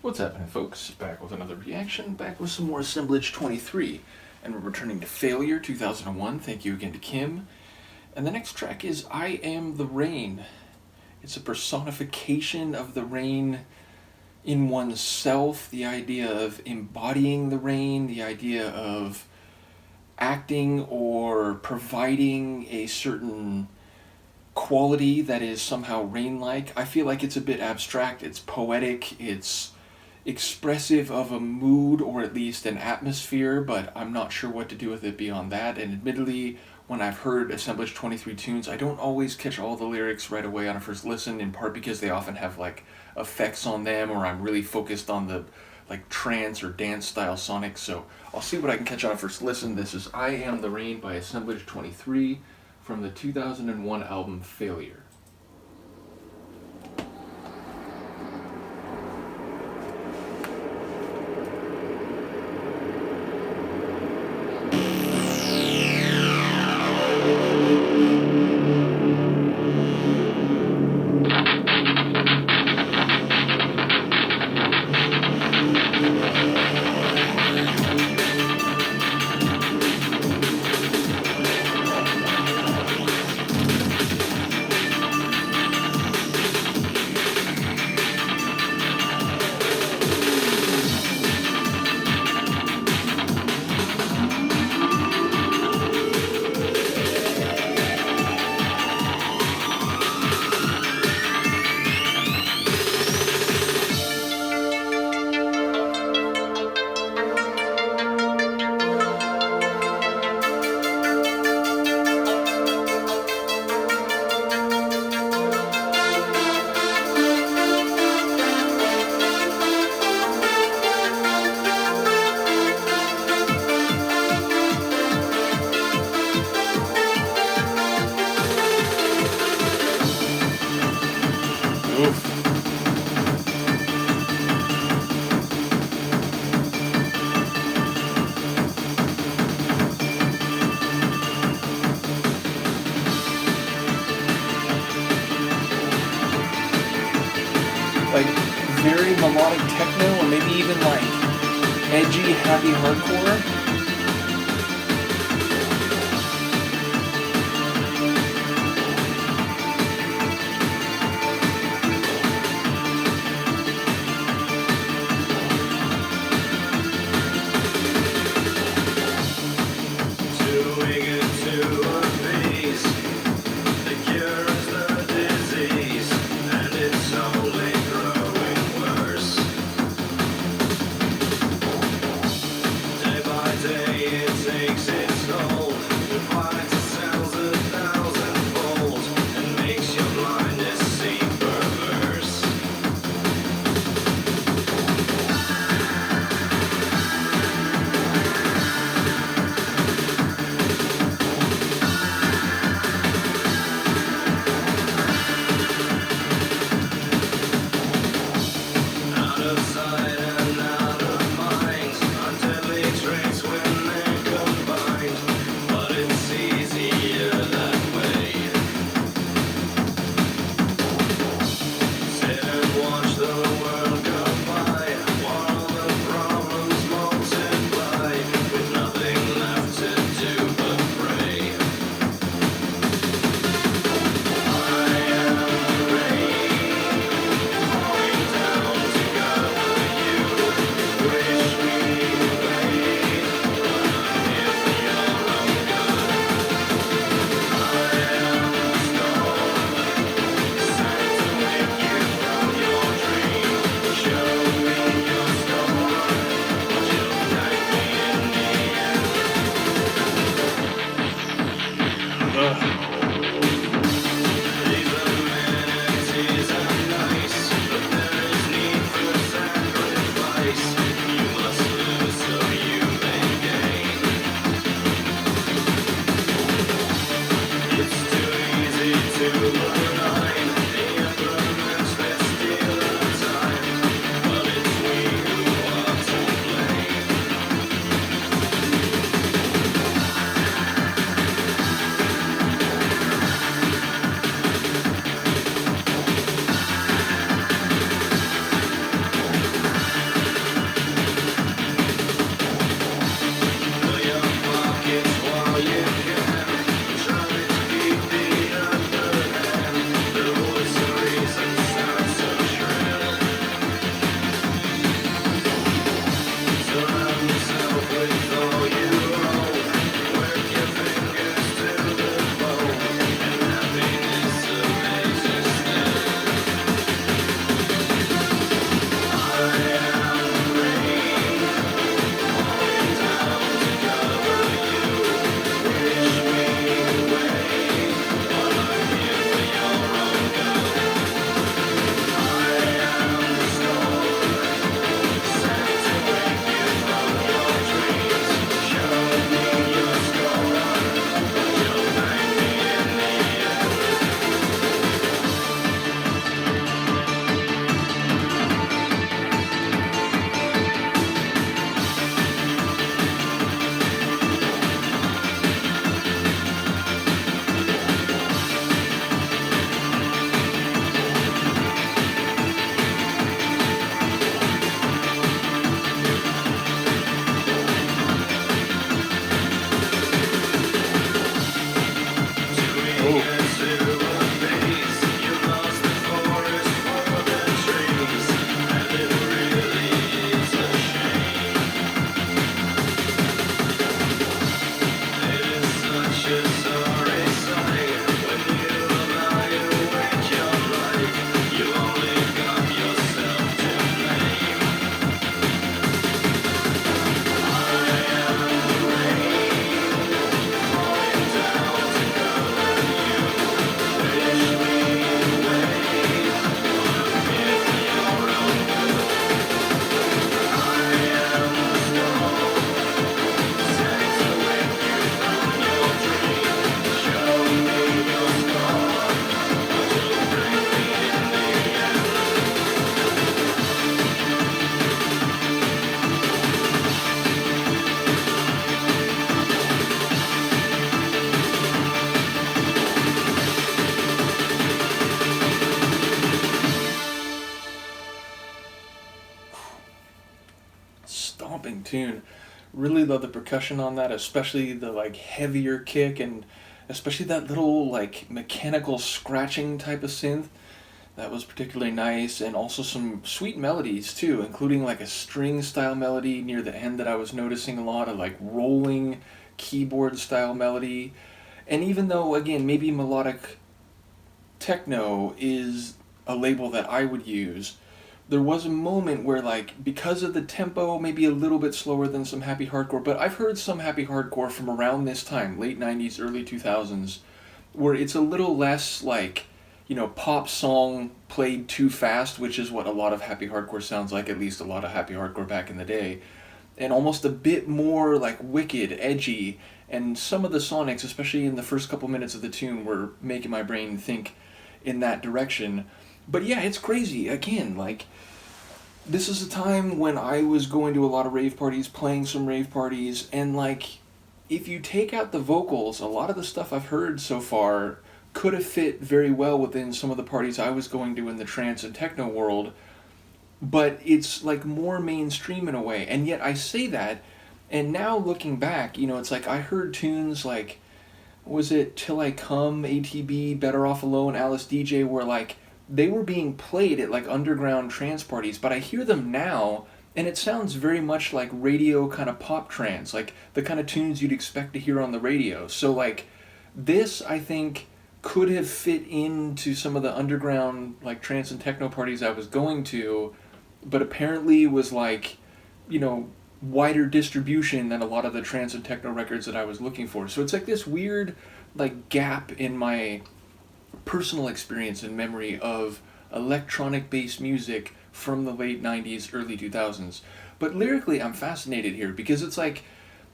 What's happening, folks? Back with another reaction, back with some more Assemblage 23. And we're returning to Failure 2001. Thank you again to Kim. And the next track is I Am the Rain. It's a personification of the rain in oneself, the idea of embodying the rain, the idea of acting or providing a certain quality that is somehow rain-like. I feel like it's a bit abstract, it's poetic, it's expressive of a mood or at least an atmosphere, but I'm not sure what to do with it beyond that. And admittedly, when I've heard Assemblage 23 tunes, I don't always catch all the lyrics right away on a first listen, in part because they often have like effects on them, or I'm really focused on the like trance or dance style sonics. So I'll see what I can catch on a first listen. This is I Am the Rain by Assemblage 23 from the 2001 album Failure. Oof. Like very melodic techno, or maybe even like edgy, happy hardcore. stomping tune. Really love the percussion on that, especially the like heavier kick and especially that little like mechanical scratching type of synth. That was particularly nice, and also some sweet melodies too, including like a string style melody near the end that I was noticing a lot, of like rolling keyboard style melody. And even though, again, maybe melodic techno is a label that I would use, there was a moment where, like, because of the tempo, maybe a little bit slower than some happy hardcore, but I've heard some happy hardcore from around this time, late 90s, early 2000s, where it's a little less like, pop song played too fast, which is what a lot of happy hardcore sounds like, at least a lot of happy hardcore back in the day, and almost a bit more like wicked, edgy, and some of the sonics, especially in the first couple minutes of the tune, were making my brain think in that direction. But yeah, it's crazy. Again, like, this is a time when I was going to a lot of rave parties, playing some rave parties, and like, if you take out the vocals, a lot of the stuff I've heard so far could have fit very well within some of the parties I was going to in the trance and techno world, but it's like more mainstream in a way. And yet I say that, and now looking back, it's like I heard tunes like, was it Till I Come, ATB, Better Off Alone, Alice DJ, where like they were being played at like underground trance parties, but I hear them now and it sounds very much like radio kind of pop trance, like the kind of tunes you'd expect to hear on the radio. So like this, I think, could have fit into some of the underground like trance and techno parties I was going to, but apparently was like, wider distribution than a lot of the trance and techno records that I was looking for. So it's like this weird like gap in my personal experience and memory of electronic based music from the late 90s, early 2000s. But lyrically, I'm fascinated here because it's like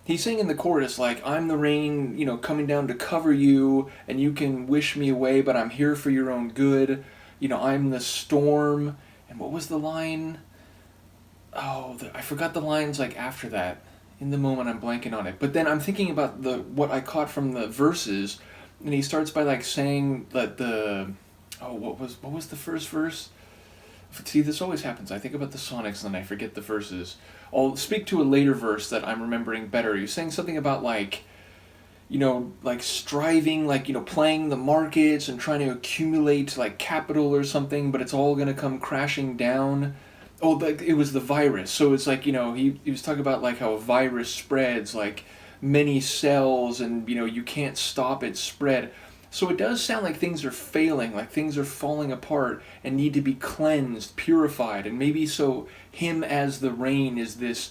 he's saying in the chorus, like, I'm the rain, coming down to cover you, and you can wish me away, but I'm here for your own good. I'm the storm. And what was the line? Oh, I forgot the lines like after that. In the moment, I'm blanking on it. But then I'm thinking about what I caught from the verses, and he starts by like saying that what was the first verse? See, this always happens. I think about the sonics and then I forget the verses. I'll speak to a later verse that I'm remembering better. He's saying something about like, like striving, like, playing the markets and trying to accumulate like capital or something, but it's all gonna come crashing down. Oh, it was the virus. So it's like, he was talking about like how a virus spreads, like many cells, and, you can't stop its spread. So it does sound like things are failing, like things are falling apart and need to be cleansed, purified. And maybe so him as the rain is this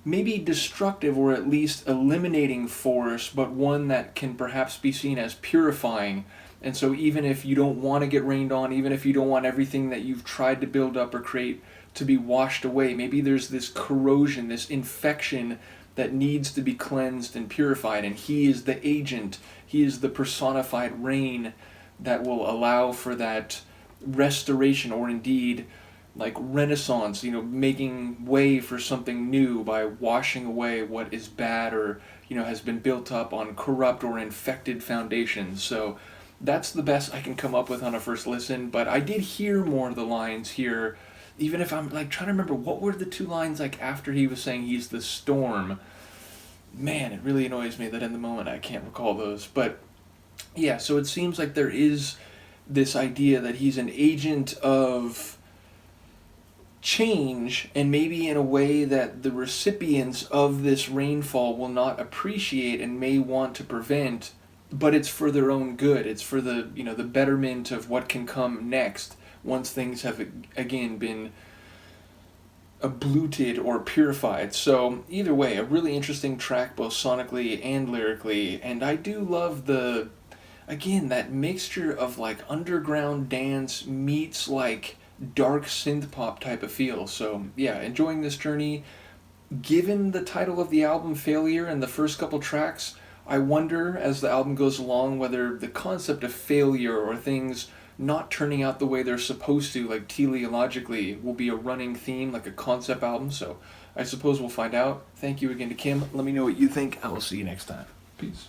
maybe destructive or at least eliminating force, but one that can perhaps be seen as purifying. And so even if you don't want to get rained on, even if you don't want everything that you've tried to build up or create to be washed away, maybe there's this corrosion, this infection that needs to be cleansed and purified, and he is the agent, he is the personified rain that will allow for that restoration, or indeed like renaissance, making way for something new by washing away what is bad or has been built up on corrupt or infected foundations. So that's the best I can come up with on a first listen, but I did hear more of the lines here, even if I'm like trying to remember what were the two lines like after he was saying he's the storm. Man, it really annoys me that in the moment I can't recall those. But yeah, so it seems like there is this idea that he's an agent of change, and maybe in a way that the recipients of this rainfall will not appreciate and may want to prevent, but it's for their own good. It's for the the betterment of what can come next once things have again been abluted or purified. So either way, a really interesting track both sonically and lyrically, and I do love that mixture of like underground dance meets like dark synth pop type of feel. So yeah, enjoying this journey. Given the title of the album, Failure, and the first couple tracks, I wonder as the album goes along whether the concept of failure or things not turning out the way they're supposed to, like teleologically, will be a running theme, like a concept album. So I suppose we'll find out. Thank you again to Kim. Let me know what you think. I will see you next time. Peace.